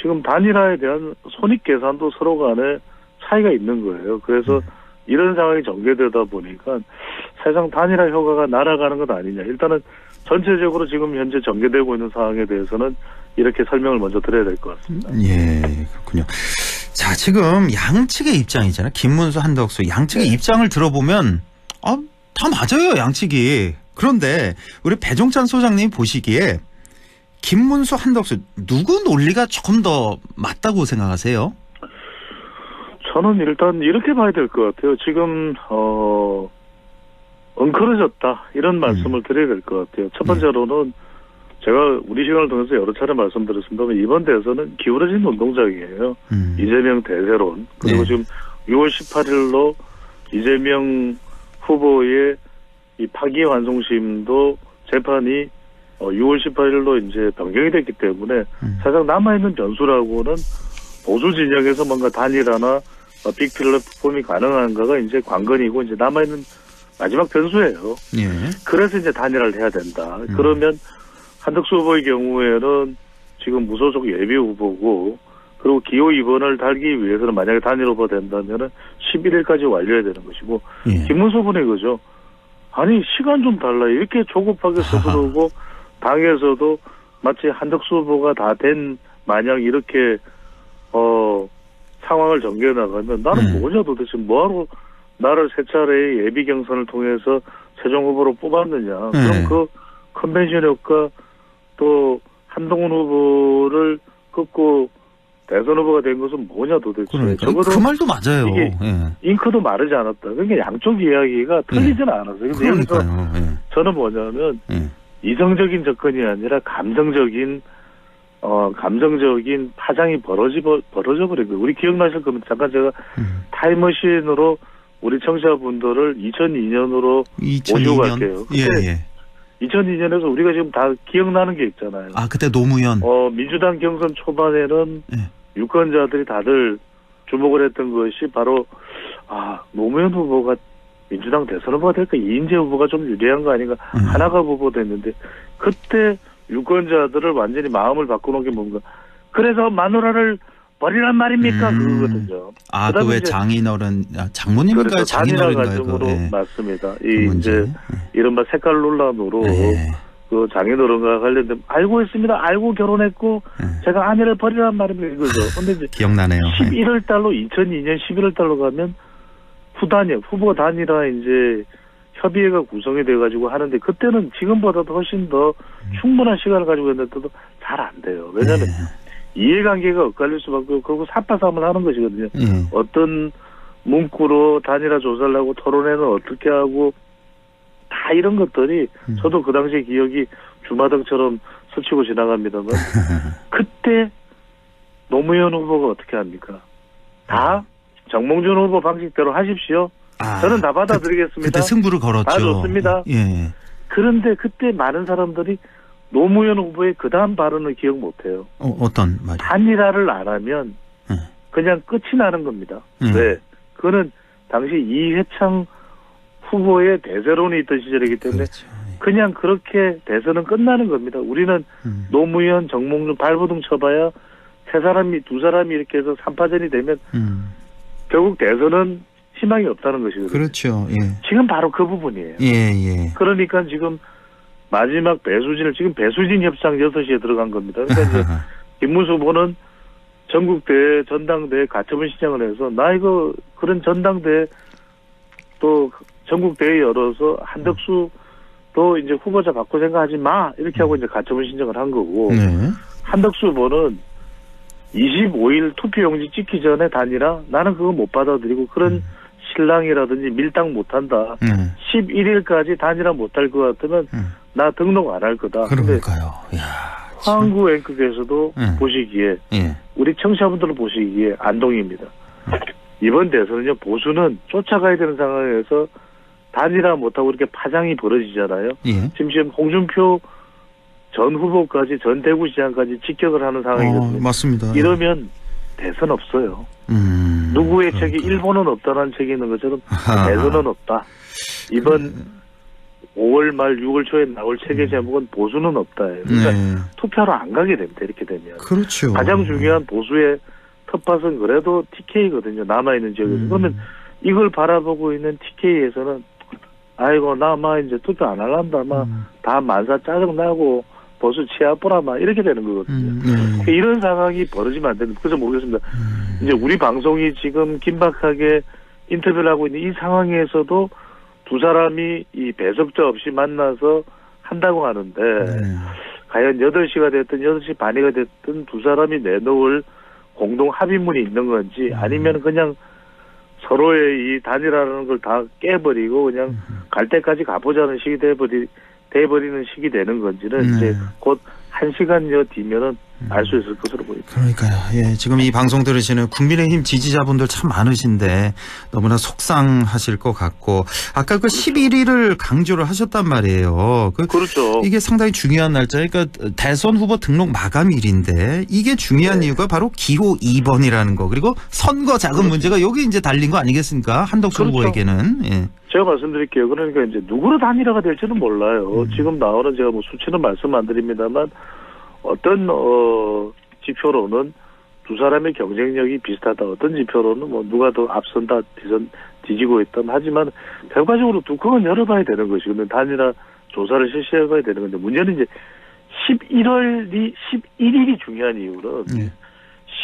지금 단일화에 대한 손익계산도 서로 간에 차이가 있는 거예요. 그래서 이런 상황이 전개되다 보니까 사실상 단일화 효과가 날아가는 것 아니냐. 일단은 전체적으로 지금 현재 전개되고 있는 상황에 대해서는 이렇게 설명을 먼저 드려야 될 것 같습니다. 예, 그렇군요. 자, 지금 양측의 입장이잖아요. 김문수, 한덕수. 양측의 입장을 들어보면 다 맞아요, 양측이. 그런데 우리 배종찬 소장님 보시기에 김문수, 한덕수 누구 논리가 조금 더 맞다고 생각하세요? 저는 일단 이렇게 봐야 될 것 같아요. 지금 엉클어졌다 이런 말씀을 드려야 될 것 같아요. 첫 번째로는 제가 우리 시간을 통해서 여러 차례 말씀드렸습니다만 이번 대선은 기울어진 운동장이에요. 이재명 대세론 그리고 지금 6월 18일로 이재명 후보의 이 파기환송심도 재판이 6월 18일로 이제 변경이 됐기 때문에 사실상 남아있는 변수라고는 보수 진영에서 뭔가 단일화나 빅 플랫폼이 가능한가가 이제 관건이고 이제 남아있는 마지막 변수예요. 예. 그래서 이제 단일화를 해야 된다. 그러면 한덕수 후보의 경우에는 지금 무소속 예비 후보고 그리고 기호 2번을 달기 위해서는 만약에 단일 후보 된다면은 11일까지 완료해야 되는 것이고 김문수 후보는 이거죠. 아니 시간 좀 달라 이렇게 조급하게 서두르고 당에서도 마치 한덕수 후보가 다 된 마냥 이렇게 상황을 전개해 나가면 나는 뭐냐 도대체 뭐하러 나를 세 차례의 예비 경선을 통해서 최종 후보로 뽑았느냐. 그럼 그 컨벤션 효과 또 한동훈 후보를 꺾고 대선 후보가 된 것은 뭐냐 도대체. 그러니까 그 말도 맞아요. 이게 잉크도 마르지 않았다. 그러니까 양쪽 이야기가 틀리지는 않았어요. 근데 여기서 저는 뭐냐면 이성적인 접근이 아니라 감정적인 파장이 벌어져 버린 거예요. 우리 기억나실 겁니다. 잠깐 제가 타임머신으로 우리 청취자분들을 2002년으로 모시고 갈게요. 그때 2002년에서 우리가 지금 다 기억나는 게 있잖아요. 그때 노무현. 민주당 경선 초반에는 유권자들이 다들 주목을 했던 것이 바로 노무현 후보가 민주당 대선 후보가 될까 이인재 후보가 좀 유리한 거 아닌가 하나가 후보 됐는데 그때 유권자들을 완전히 마음을 바꿔놓은 게 뭔가 그래서 마누라를 버리란 말입니까? 그거거든요. 아, 그 왜 장인어른, 장모님인가요? 장인어른인가요? 가정으로 맞습니다. 이제 이른바 색깔 논란으로 그 장인어른과 관련된 알고 있습니다. 알고 결혼했고 제가 아내를 버리란 말입니다. 이거죠. 근데 이제 기억나네요. 11월 달로 2002년 11월 달로 가면 후보 단일화 이제 협의회가 구성이 돼가지고 하는데 그때는 지금보다도 훨씬 더 충분한 시간을 가지고 했는데도 잘 안 돼요. 왜냐하면 이해관계가 엇갈릴 수밖에 없고 그리고 삿바싸움을 하는 것이거든요. 어떤 문구로 단일화 조사를 하고 토론회는 어떻게 하고 다 이런 것들이 저도 그 당시 기억이 주마등처럼 스치고 지나갑니다만 그때 노무현 후보가 어떻게 합니까? 다 정몽준 후보 방식대로 하십시오. 저는 다 받아들이겠습니다. 그때 승부를 걸었죠. 다 좋습니다. 예. 그런데 그때 많은 사람들이 노무현 후보의 그 다음 발언을 기억 못해요. 어떤 말이요? 단일화를 안 하면 그냥 끝이 나는 겁니다. 왜? 그거는 당시 이회창 후보의 대세론이 있던 시절이기 때문에 그냥 그렇게 대선은 끝나는 겁니다. 우리는 노무현, 정몽준 발버둥 쳐봐야 두 사람이 이렇게 해서 3파전이 되면 결국 대선은 희망이 없다는 것이거든요. 그렇죠. 예. 지금 바로 그 부분이에요. 예. 그러니까 지금 마지막 배수진 협상 6시에 들어간 겁니다. 그러니까 이제 김문수 후보는 전국대회, 전당대회 가처분 신청을 해서 나 이거 그런 전당대회 또 전국대회 열어서 한덕수 또 이제 후보자 바꿔 생각하지 마 이렇게 하고 이제 가처분 신청을 한 거고 한덕수 후보는 25일 투표용지 찍기 전에 단일화 나는 그거 못 받아들이고 그런 신랑이라든지 밀당 못한다. 11일까지 단일화 못할 것 같으면 나 등록 안 할 거다. 그러니까요. 황구 앵커께서도 보시기에 우리 청취자분들을 보시기에 안동입니다. 이번 대선은요 보수는 쫓아가야 되는 상황에서 단일화 못하고 이렇게 파장이 벌어지잖아요. 지금 홍준표 전 후보까지 전 대구시장까지 직격을 하는 상황이거든요. 맞습니다. 이러면 대선 없어요. 누구의 책이 일본은 없다는 책이 있는 것처럼 대선은 없다. 이번 5월 말 6월 초에 나올 책의 제목은 보수는 없다예요. 그러니까 투표로 안 가게 됩니다. 이렇게 되면. 그렇죠. 가장 중요한 보수의 텃밭은 그래도 TK거든요. 남아있는 지역에서. 그러면 이걸 바라보고 있는 TK에서는 아이고 나 이제 투표 안 할란다. 다 만사 짜증나고 보수 치아보라 이렇게 되는 거거든요. 이런 상황이 벌어지면 안 됩니다. 그래서 모르겠습니다. 이제 우리 방송이 지금 긴박하게 인터뷰를 하고 있는 이 상황에서도 두 사람이 이 배석자 없이 만나서 한다고 하는데 과연 8시가 됐든 8시 반이가 됐든 두 사람이 내놓을 공동 합의문이 있는 건지 아니면 그냥 서로의 이 단일화라는 걸 다 깨버리고 그냥 갈 때까지 가보자는 식이 돼버리는 식이 되는 건지는 이제 곧 1시간여 뒤면은 알 수 있을 것으로 보입니다. 그러니까요. 예, 지금 이 방송 들으시는 국민의힘 지지자분들 참 많으신데 너무나 속상하실 것 같고 아까 그 11일을 강조를 하셨단 말이에요. 그렇죠. 이게 상당히 중요한 날짜. 그러니까 대선 후보 등록 마감일인데 이게 중요한 이유가 바로 기호 2번이라는 거 그리고 선거 자금 문제가 여기 이제 달린 거 아니겠습니까? 한덕수 후보에게는. 예. 제가 말씀드릴게요. 그러니까 이제 누구로 단일화가 될지는 몰라요. 지금 나오는 제가 뭐 수치는 말씀 안 드립니다만 어떤 지표로는 두 사람의 경쟁력이 비슷하다. 어떤 지표로는 뭐 누가 더 앞선다, 뒤지고 있다. 하지만 결과적으로 뚜껑은 열어봐야 되는 것이거든요. 단일화 조사를 실시해봐야 되는 건데 문제는 이제 11일이 중요한 이유는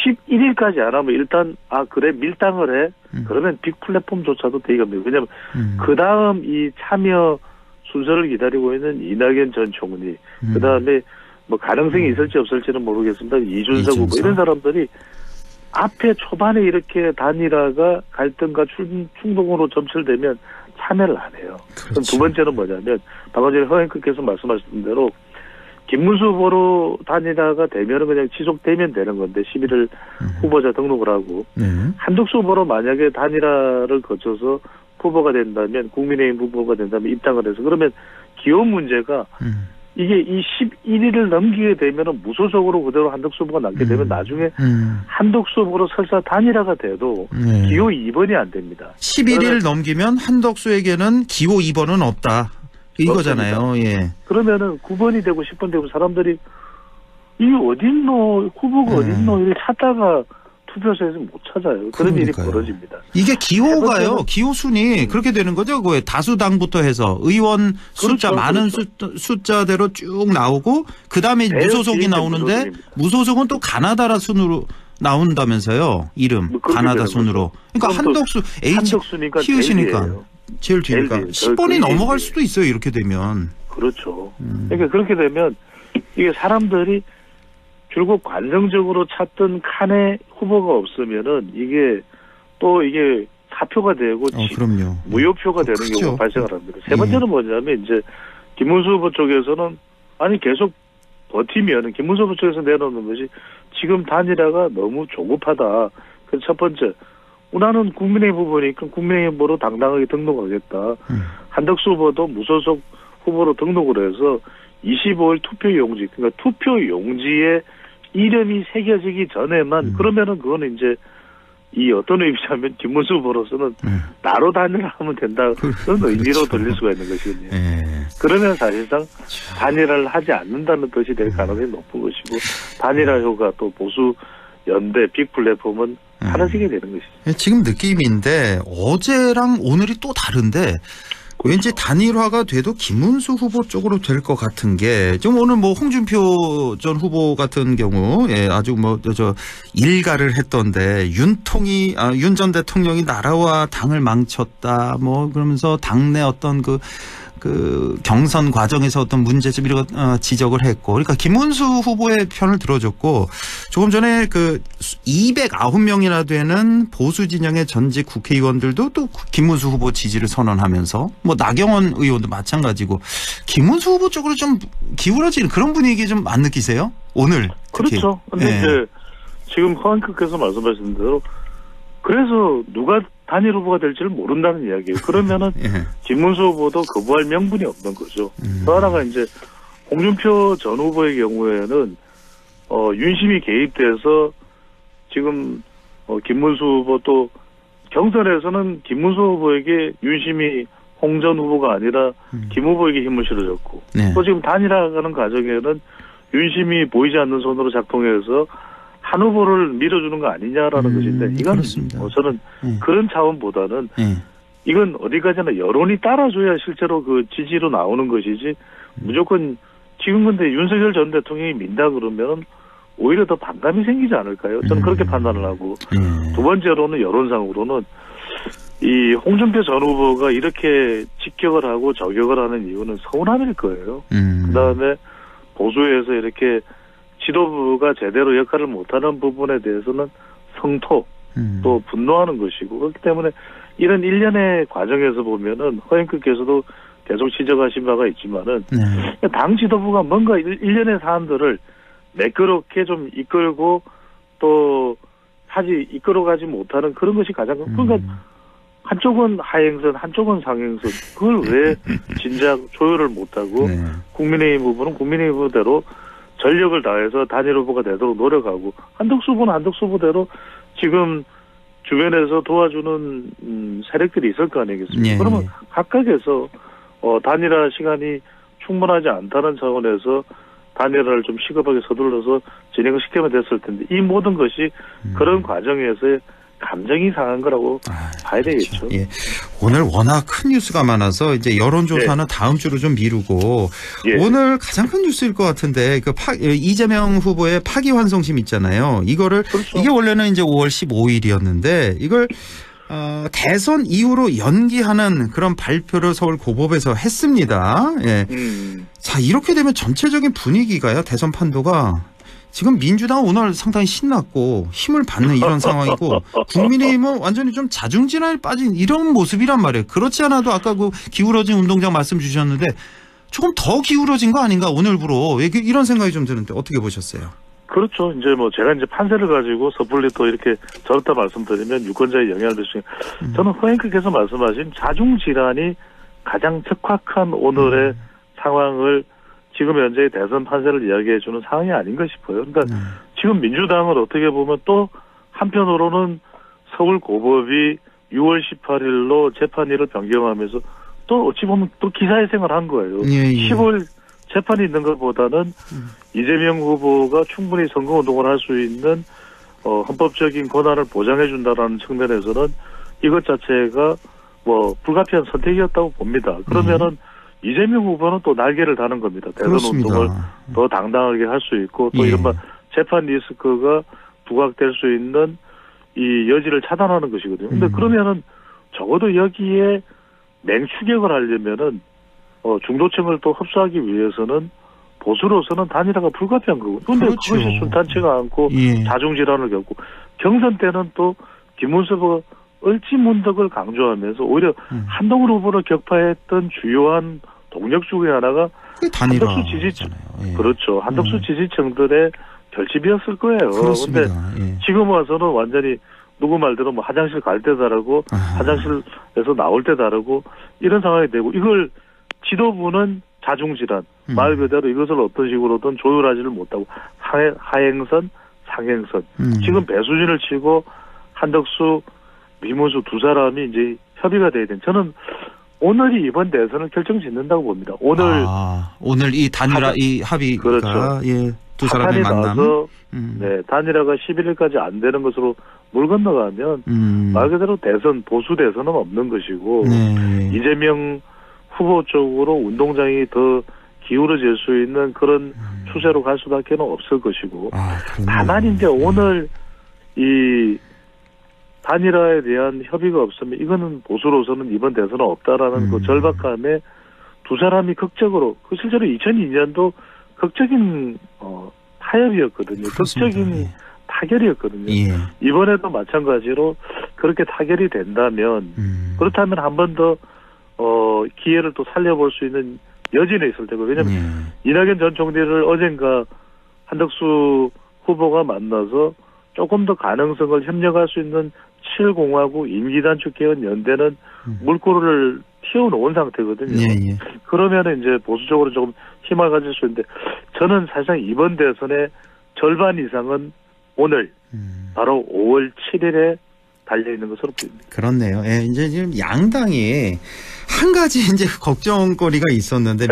11일까지 안 하면 일단 그래 밀당을 해. 그러면 빅 플랫폼조차도 대기합니다. 왜냐하면 그 다음 이 참여 순서를 기다리고 있는 이낙연 전 총리, 그 다음에 뭐 가능성이 있을지 없을지는 모르겠습니다. 이준석 후보 이런 사람들이 앞에 초반에 이렇게 단일화가 갈등과 충동으로 점철되면 참여를 안 해요. 그럼 두 번째는 뭐냐면 방금 전에 허앵커께서 말씀하셨던 대로 김문수 후보로 단일화가 되면은 그냥 지속되면 되는 건데 11일 후보자 등록을 하고 한덕수 후보로 만약에 단일화를 거쳐서 후보가 된다면 국민의힘 후보가 된다면 입당을 해서 그러면 기호 문제가 이게 이 11일을 넘기게 되면은 무소속으로 그대로 한덕수 후보가 남게 되면 나중에 한덕수 후보로 설사 단일화가 돼도 기호 2번이 안 됩니다. 11일 넘기면 한덕수에게는 기호 2번은 없다. 이거잖아요. 예. 그러면은 9번이 되고 10번 되고 사람들이 이게 어딨노 후보가 어딨노 이렇게 찾다가 투표소에서 못 찾아요. 그런 일이 벌어집니다. 이게 기호가요. 기호순이 그렇게 되는 거죠. 그 다수당부터 해서 의원 숫자 그렇죠, 많은 숫자대로 쭉 나오고 그다음에 무소속이 나오는데 무소속은 또 가나다라 순으로 나온다면서요. 이름 가나다 순으로. 그러니까 한덕수 한덕수니까 히읗이니까 제일 뒤니까 10번이 넘어갈 수도 있어요. 이렇게 되면. 그렇죠. 그러니까 그렇게 되면 이게 사람들이 결국 관성적으로 찾던 칸에 후보가 없으면은 이게 또 이게 사표가 되고 그럼요. 무효표가 되는 경우가 발생을 합니다. 세 번째는 뭐냐면 이제 김문수 후보 쪽에서는 아니 계속 버티면 김문수 후보 쪽에서 내놓는 것이 지금 단일화가 너무 조급하다. 그래서 첫 번째 나는 국민의힘 후보니까 국민의힘 후보로 당당하게 등록하겠다. 한덕수 후보도 무소속 후보로 등록을 해서 25일 투표 용지, 그러니까 투표 용지에 이름이 새겨지기 전에만 그러면은 그거는 이제 이 어떤 의미냐면 김문수 후보로서는 나로 단일화하면 된다 그런 의미로 돌릴 수가 있는 것이거든요. 그러면 사실상 단일화를 하지 않는다는 뜻이 될 가능성이 높은 것이고 단일화 효과 또 보수 연대 빅 플랫폼은 사라지게 되는 것이죠. 지금 느낌인데 어제랑 오늘이 또 다른데 왠지 단일화가 돼도 김문수 후보 쪽으로 될 것 같은 게 지금 오늘 뭐 홍준표 전 후보 같은 경우 아주 뭐 저 일가를 했던데 윤 전 대통령이 나라와 당을 망쳤다 뭐 그러면서 당내 어떤 그 경선 과정에서 어떤 문제점 이런 거 지적을 했고 그러니까 김문수 후보의 편을 들어줬고 조금 전에 그 209명이나 되는 보수 진영의 전직 국회의원들도 또 김문수 후보 지지를 선언하면서 뭐 나경원 의원도 마찬가지고 김문수 후보 쪽으로 좀 기울어지는 그런 분위기 좀 안 느끼세요? 오늘 특히. 그렇죠. 근데 이제 지금 허한크께서 말씀하신 대로 그래서 누가 단일 후보가 될지를 모른다는 이야기예요. 그러면은 김문수 후보도 거부할 명분이 없는 거죠. 또 하나가 이제 홍준표 전 후보의 경우에는 윤심이 개입돼서 지금 김문수 후보 또 경선에서는 김문수 후보에게 윤심이 홍 전 후보가 아니라 김 후보에게 힘을 실어줬고 또 지금 단일화하는 과정에는 윤심이 보이지 않는 손으로 작동해서 한 후보를 밀어주는 거 아니냐라는 것인데 이건 저는 그런 차원보다는 이건 어디까지나 여론이 따라줘야 실제로 그 지지로 나오는 것이지 무조건 지금 근데 윤석열 전 대통령이 민다 그러면 오히려 더 반감이 생기지 않을까요? 저는 그렇게 판단을 하고 두 번째로는 여론상으로는 이 홍준표 전 후보가 이렇게 직격을 하고 저격을 하는 이유는 서운함일 거예요. 그다음에 보수에서 이렇게 지도부가 제대로 역할을 못하는 부분에 대해서는 성토 또 분노하는 것이고 그렇기 때문에 이런 일련의 과정에서 보면은 허영크께서도 계속 지적하신 바가 있지만은 당 지도부가 뭔가 일련의 사안들을 매끄럽게 좀 이끌고 또 이끌어가지 못하는 그런 것이 가장 그러니까 한쪽은 하행선 한쪽은 상행선 그걸 왜 진작 조율을 못하고 국민의힘 후보는 국민의힘 후보대로 전력을 다해서 단일 후보가 되도록 노력하고 한덕수 후보는 한덕수 후보대로 지금 주변에서 도와주는 세력들이 있을 거 아니겠습니까? 그러면 각각에서 단일화 시간이 충분하지 않다는 차원에서 단일화를 좀 시급하게 서둘러서 진행을 시키면 됐을 텐데 이 모든 것이 그런 과정에서의 감정이 상한 거라고 봐야 되겠죠. 그렇죠. 오늘 워낙 큰 뉴스가 많아서 이제 여론조사는 다음 주로 좀 미루고 오늘 가장 큰 뉴스일 것 같은데 그 이재명 후보의 파기환송심 있잖아요. 이거를 이게 원래는 이제 5월 15일이었는데 이걸 대선 이후로 연기하는 그런 발표를 서울 고법에서 했습니다. 자 이렇게 되면 전체적인 분위기가요. 대선 판도가 지금 민주당은 오늘 상당히 신났고 힘을 받는 이런 상황이고 국민의힘은 완전히 좀 자중질환에 빠진 이런 모습이란 말이에요. 그렇지 않아도 아까 그 기울어진 운동장 말씀 주셨는데 조금 더 기울어진 거 아닌가 오늘부로 이런 생각이 좀 드는데 어떻게 보셨어요? 그렇죠. 이제 뭐 제가 이제 판세를 가지고 섣불리 또 이렇게 저렇다 말씀드리면 유권자의 영향을 줄 수 있는 저는 허영크께서 말씀하신 자중질환이 가장 적확한 오늘의 상황을 지금 현재의 대선 판세를 이야기해주는 상황이 아닌가 싶어요. 그러니까 지금 민주당을 어떻게 보면 또 한편으로는 서울 고법이 6월 18일로 재판일을 변경하면서 또 어찌 보면 또 기사회생을 한 거예요. 15일 재판이 있는 것보다는 이재명 후보가 충분히 선거운동을 할 수 있는 헌법적인 권한을 보장해 준다라는 측면에서는 이것 자체가 뭐 불가피한 선택이었다고 봅니다. 그러면은 이재명 후보는 또 날개를 다는 겁니다. 대선 그렇습니다. 운동을 더 당당하게 할 수 있고 또 예. 이른바 재판 리스크가 부각될 수 있는 이 여지를 차단하는 것이거든요. 근데 그러면은 적어도 여기에 맹추격을 하려면은 중도층을 또 흡수하기 위해서는 보수로서는 단일화가 불가피한 거고. 그런데 그렇죠. 그것이 순탄치가 않고 예. 자중질환을 겪고 경선 때는 또 김문수 후보가 얼찌문덕을 강조하면서 오히려 한동훈 후보를 격파했던 주요한 동력 중에 하나가 한덕수 지지층, 예. 그렇죠. 한덕수 지지층들의 결집이었을 거예요. 그런데 예. 지금 와서는 완전히 누구 말대로 뭐 화장실 갈 때 다르고 화장실에서 나올 때 다르고 이런 상황이 되고 이걸 지도부는 자중질환 말 그대로 이것을 어떤 식으로든 조율하지를 못하고 하행선 상행선 지금 배수진을 치고 한덕수 김문수 두 사람이 이제 협의가 돼야 되는 저는 오늘이 이번 대선을 결정짓는다고 봅니다. 오늘 이 단일화 이 합의가 그렇죠. 예, 두 사람의 만남. 네, 단일화가 11일까지 안 되는 것으로 물 건너가면 말 그대로 보수 대선은 없는 것이고 네. 이재명 후보 쪽으로 운동장이 더 기울어질 수 있는 그런 추세로 갈 수밖에 없을 것이고 다만 이제 오늘 이 단일화에 대한 협의가 없으면 이거는 보수로서는 이번 대선은 없다라는 그 절박함에 두 사람이 극적으로 실제로 2002년도 극적인 타협이었거든요. 그렇습니다. 극적인 타결이었거든요. 예. 이번에도 마찬가지로 그렇게 타결이 된다면 그렇다면 한 번 더 기회를 또 살려볼 수 있는 여지는 있을 테고 왜냐하면 이낙연 전 총리를 어젠가 한덕수 후보가 만나서 조금 더 가능성을 협력할 수 있는 7공화국 임기단축 개헌 연대는 물꼬를 튀어놓은 상태거든요. 예. 그러면 이제 보수 쪽으로 조금 힘을 가질 수 있는데 저는 사실상 이번 대선의 절반 이상은 오늘 바로 5월 7일에 달려있는 것으로 보입니다. 그렇네요. 예, 이제 지금 양당이 한 가지 이제 걱정거리가 있었는데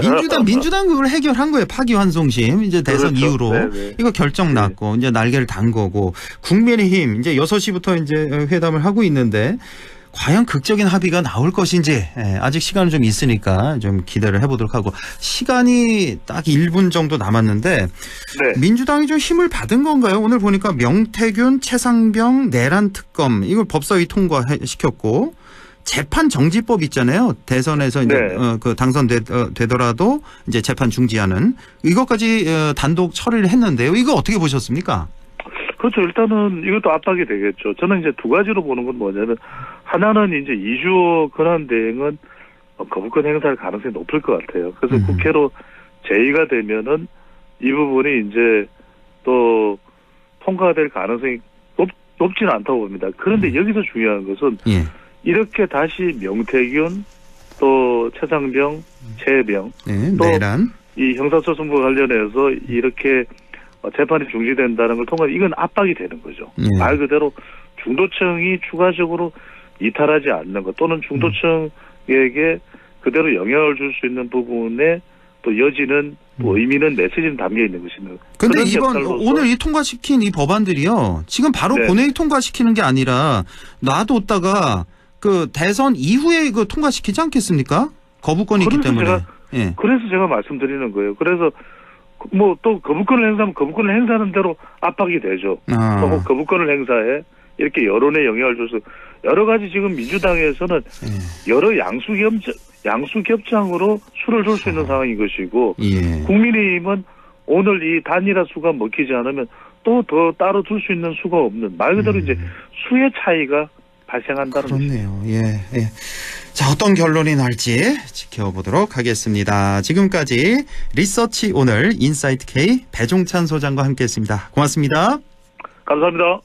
민주당 그걸 해결한 거예요. 파기환송심 이제 대선 그렇죠. 이후로 네네. 이거 결정 났고 이제 날개를 단 거고 국민의힘 이제 6시부터 이제 회담을 하고 있는데 과연 극적인 합의가 나올 것인지 아직 시간은 좀 있으니까 좀 기대를 해보도록 하고 시간이 딱 1분 정도 남았는데 민주당이 좀 힘을 받은 건가요? 오늘 보니까 명태균, 최상병, 내란 특검 이걸 법사위 통과시켰고 재판 정지법 있잖아요. 대선에서 이제 그 당선되더라도 이제 재판 중지하는 이것까지 단독 처리를 했는데요. 이거 어떻게 보셨습니까? 그렇죠. 일단은 이것도 압박이 되겠죠. 저는 이제 두 가지로 보는 건 뭐냐면 하나는 이제 이주호 권한대행은 거부권 행사할 가능성이 높을 것 같아요. 그래서 국회로 제의가 되면은 이 부분이 이제 또 통과될 가능성이 높지는 않다고 봅니다. 그런데 여기서 중요한 것은 이렇게 다시 명태균 또 최상병, 최혜병 또 내란 이 형사소송부 관련해서 이렇게 재판이 중지된다는 걸 통해 이건 압박이 되는 거죠. 말 그대로 중도층이 추가적으로 이탈하지 않는 것 또는 중도층에게 그대로 영향을 줄 수 있는 부분에 또 여지는 또 의미는 메시지는 담겨 있는 것입니다. 그런데 이번 오늘 이 통과시킨 이 법안들이요. 지금 바로 본회의 통과시키는 게 아니라 놔뒀다가 그 대선 이후에 그 통과시키지 않겠습니까? 거부권이 있기 때문에. 그래서 제가 말씀드리는 거예요. 그래서 뭐 또 거부권을 행사하면 거부권을 행사하는 대로 압박이 되죠. 또 거부권을 행사해 이렇게 여론에 영향을 줘서 여러 가지 지금 민주당에서는 여러 양수겹장으로 수를 줄 수 있는 상황인 것이고 국민의힘은 오늘 이 단일화 수가 먹히지 않으면 또 더 따로 둘 수 있는 수가 없는 말 그대로 이제 수의 차이가 발생한다는 그렇네요. 예. 자, 어떤 결론이 날지 지켜보도록 하겠습니다. 지금까지 리서치 오늘 인사이트 K 배종찬 소장과 함께했습니다. 고맙습니다. 감사합니다.